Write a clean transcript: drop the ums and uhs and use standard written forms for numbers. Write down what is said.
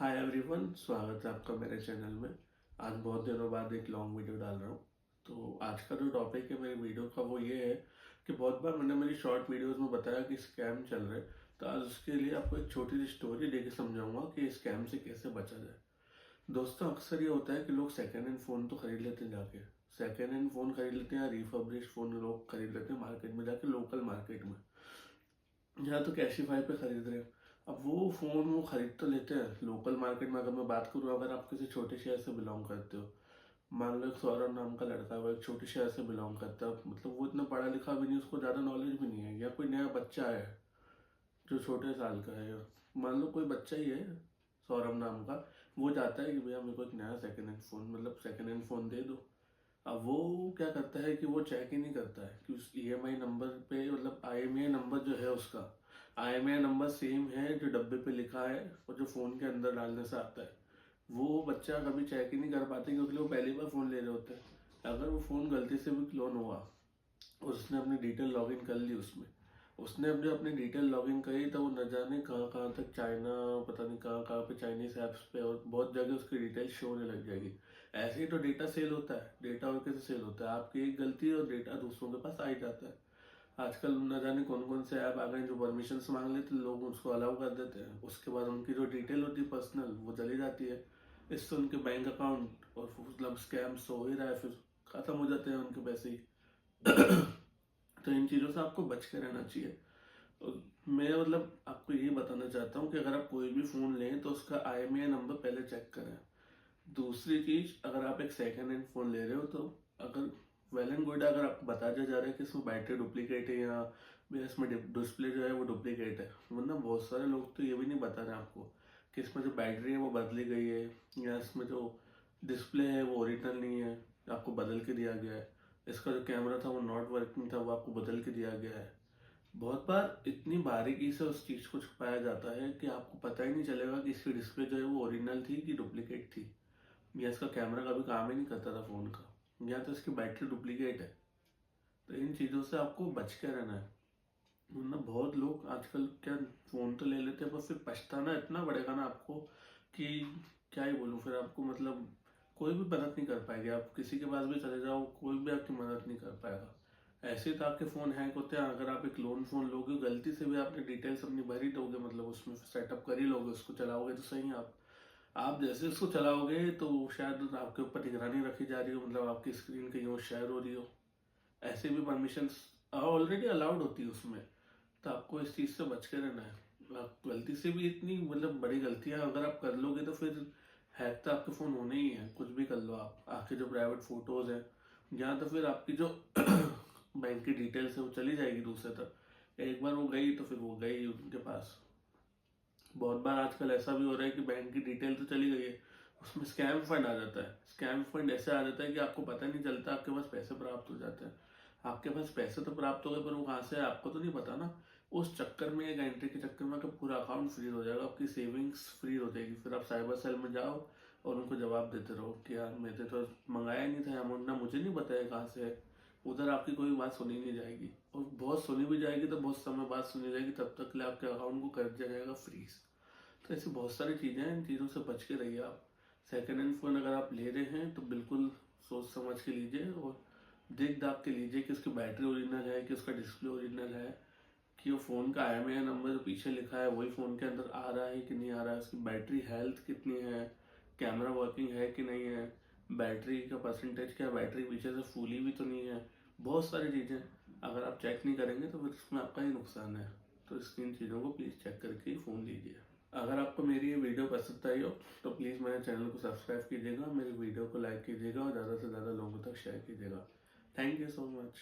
Hi everyone, स्वागत है आपका मेरे चैनल में। आज बहुत दिनों बाद एक लॉन्ग वीडियो डाल रहा हूँ। तो आज का जो टॉपिक है मेरी वीडियो का वो ये है कि बहुत बार मैंने मेरी शॉर्ट वीडियोस में बताया कि स्कैम चल रहे हैं। तो आज उसके लिए आपको एक छोटी सी स्टोरी देके समझाऊंगा कि स्कैम से कैसे बचा जाए। दोस्तों, अक्सर ये होता है कि लोग सेकेंड हैंड फ़ोन तो खरीद लेते हैं, जाके सेकेंड हैंड फ़ोन खरीद लेते हैं या रिफर्बिश्ड फ़ोन लोग खरीद लेते हैं मार्केट में जाके, लोकल मार्केट में, या तो कैशीफाई पे खरीद रहे हैं। अब वो फ़ोन वो खरीद तो लेते हैं लोकल मार्केट में। अगर मैं बात करूँ, अगर आप किसी छोटे शहर से बिलोंग करते हो, मान लो एक सौरभ नाम का लड़का है, वो एक छोटे शहर से बिलोंग करता है, मतलब वो इतना पढ़ा लिखा भी नहीं, उसको ज़्यादा नॉलेज भी नहीं है, या कोई नया बच्चा है जो छोटे साल का है, मान लो कोई बच्चा ही है सौरभ नाम का, वो चाहता है कि भैया मेरे को एक नया सेकेंड हैंड फ़ोन, मतलब सेकेंड हैंड फ़ोन दे दो। अब वो क्या करता है कि वो चेक ही नहीं करता है कि उस ईएमआई नंबर पे, मतलब आईएमईआई नंबर जो है उसका आईएमईआई नंबर सेम है जो डब्बे पे लिखा है और जो फ़ोन के अंदर डालने से आता है। वो बच्चा कभी चेक ही नहीं कर पाते क्योंकि वो पहली बार फ़ोन ले रहे होते हैं। अगर वो फ़ोन गलती से भी क्लोन हुआ और उसने अपनी डिटेल लॉगिन कर ली उसमें, उसने अपनी डिटेल लॉगिन करी, तो वो न जाने कहाँ कहाँ तक, चाइना, पता नहीं कहाँ कहाँ पे चाइनीज ऐप्स पे और बहुत जगह उसकी डिटेल शो होने लग जाएगी। ऐसे ही तो डेटा सेल होता है। डेटा और कैसे सेल होता है, आपकी एक गलती और डेटा दूसरों के पास आ ही जाता है। आजकल न जाने कौन कौन से ऐप आ गए जो परमिशन मांग लेते हैं, लोग उसको अलाउ कर देते हैं, उसके बाद उनकी जो डिटेल होती है पर्सनल वो चली जाती है। इससे उनके बैंक अकाउंट और मतलब स्कैम हो ही रहा है, फिर खत्म हो जाते हैं उनके पैसे ही। तो इन चीज़ों से आपको बच के रहना चाहिए। और मैं मतलब आपको यही बताना चाहता हूँ कि अगर आप कोई भी फ़ोन लें तो उसका आईएमईआई नंबर पहले चेक करें। दूसरी चीज़, अगर आप एक सेकेंड हैंड फ़ोन ले रहे हो तो अगर वेल एंड गुड, अगर आपको बताया जा रहा है कि इसमें बैटरी डुप्लीकेट है या इसमें डिस्प्ले जो है वो डुप्लीकेट है, वरना बहुत सारे लोग तो ये भी नहीं बता रहे आपको कि इसमें जो बैटरी है वो बदली गई है, या इसमें जो डिस्प्ले है वो ओरिजिनल नहीं है, आपको बदल के दिया गया है। इसका जो कैमरा था वो नॉट वर्किंग था, वो आपको बदल के दिया गया है। बहुत बार इतनी बारीकी से उस चीज़ को छुपाया जाता है कि आपको पता ही नहीं चलेगा कि इसकी डिस्प्ले जो है वो ओरिजिनल थी कि डुप्लीकेट थी, या इसका कैमरा कभी काम ही नहीं करता था फ़ोन का, या तो इसकी बैटरी डुप्लीकेट है। तो इन चीज़ों से आपको बच के रहना है, वरना बहुत लोग आजकल क्या, फ़ोन तो ले लेते हैं पर फिर पछताना इतना पड़ेगा ना आपको कि क्या ही बोलूँ फिर आपको, मतलब कोई भी मदद नहीं कर पाएगी। आप किसी के पास भी चले जाओ, कोई भी आपकी मदद नहीं कर पाएगा। ऐसे ही तो आपके फ़ोन हैक होते हैं। अगर आप एक लोन फ़ोन लोगे, गलती से भी आपने डिटेल्स अपनी भरी दोगे, मतलब उसमें सेटअप कर ही लोगे, उसको चलाओगे तो सही। आप जैसे उसको चलाओगे तो शायद आपके ऊपर निगरानी रखी जा रही हो, मतलब आपकी स्क्रीन कहीं और शेयर हो रही हो, ऐसे भी परमिशन ऑलरेडी अलाउड होती है उसमें। तो आपको इस चीज़ से बच के रहना है। आप गलती से भी इतनी मतलब बड़ी गलतियां अगर आप कर लोगे तो फिर हैक तो आपके फ़ोन होने ही है, कुछ भी कर लो आप। आपके जो प्राइवेट फ़ोटोज़ हैं, या तो फिर आपकी जो बैंक की डिटेल्स है वो चली जाएगी दूसरे तक। एक बार वो गई तो फिर वो गई उनके पास। बहुत बार आजकल ऐसा भी हो रहा है कि बैंक की डिटेल तो चली गई है, उसमें स्कैम फंड आ जाता है। स्कैम फंड ऐसे आ जाता है कि आपको पता नहीं चलता, आपके पास पैसे प्राप्त हो जाते हैं। आपके पास पैसे तो प्राप्त हो गए पर वो कहाँ से है आपको तो नहीं पता ना। उस चक्कर में, एक एंट्री के चक्कर में आपका पूरा अकाउंट फ्रीज हो जाएगा, आपकी सेविंग्स फ्रीज हो जाएगी। फिर आप साइबर सेल में जाओ और उनको जवाब देते रहो कि यार मैंने तो मंगाया नहीं था अमाउंट, ना मुझे नहीं बताया कहाँ से है। उधर आपकी कोई बात सुनी नहीं जाएगी, और बहुत सुनी भी जाएगी तो बहुत समय बाद सुनी जाएगी, तब तक के लिए आपके अकाउंट को कर दिया जाएगा फ्रीज। तो ऐसी बहुत सारी चीज़ें हैं, इन चीज़ों से बच के रहिए आप। सेकेंड हैंड फ़ोन अगर आप ले रहे हैं तो बिल्कुल सोच समझ के लीजिए और देख दाख के लीजिए कि उसकी बैटरी ओरिजिनल है, कि उसका डिस्प्ले ओरिजिनल है, कि वो फ़ोन का आईएमईआई नंबर जो पीछे लिखा है वही फ़ोन के अंदर आ रहा है कि नहीं आ रहा है, उसकी बैटरी हेल्थ कितनी है, कैमरा वर्किंग है कि नहीं है, बैटरी का परसेंटेज क्या, बैटरी पीछे से फूली भी तो नहीं है। बहुत सारी चीज़ें अगर आप चेक नहीं करेंगे तो फिर उसमें आपका ही नुकसान है। तो इन चीज़ों को प्लीज़ चेक करके ही फ़ोन लीजिए। अगर आपको मेरी ये वीडियो पसंद आई हो तो प्लीज़ मेरे चैनल को सब्सक्राइब कीजिएगा, मेरी वीडियो को लाइक कीजिएगा और ज़्यादा से ज़्यादा लोगों तक शेयर कीजिएगा। Thank you so much.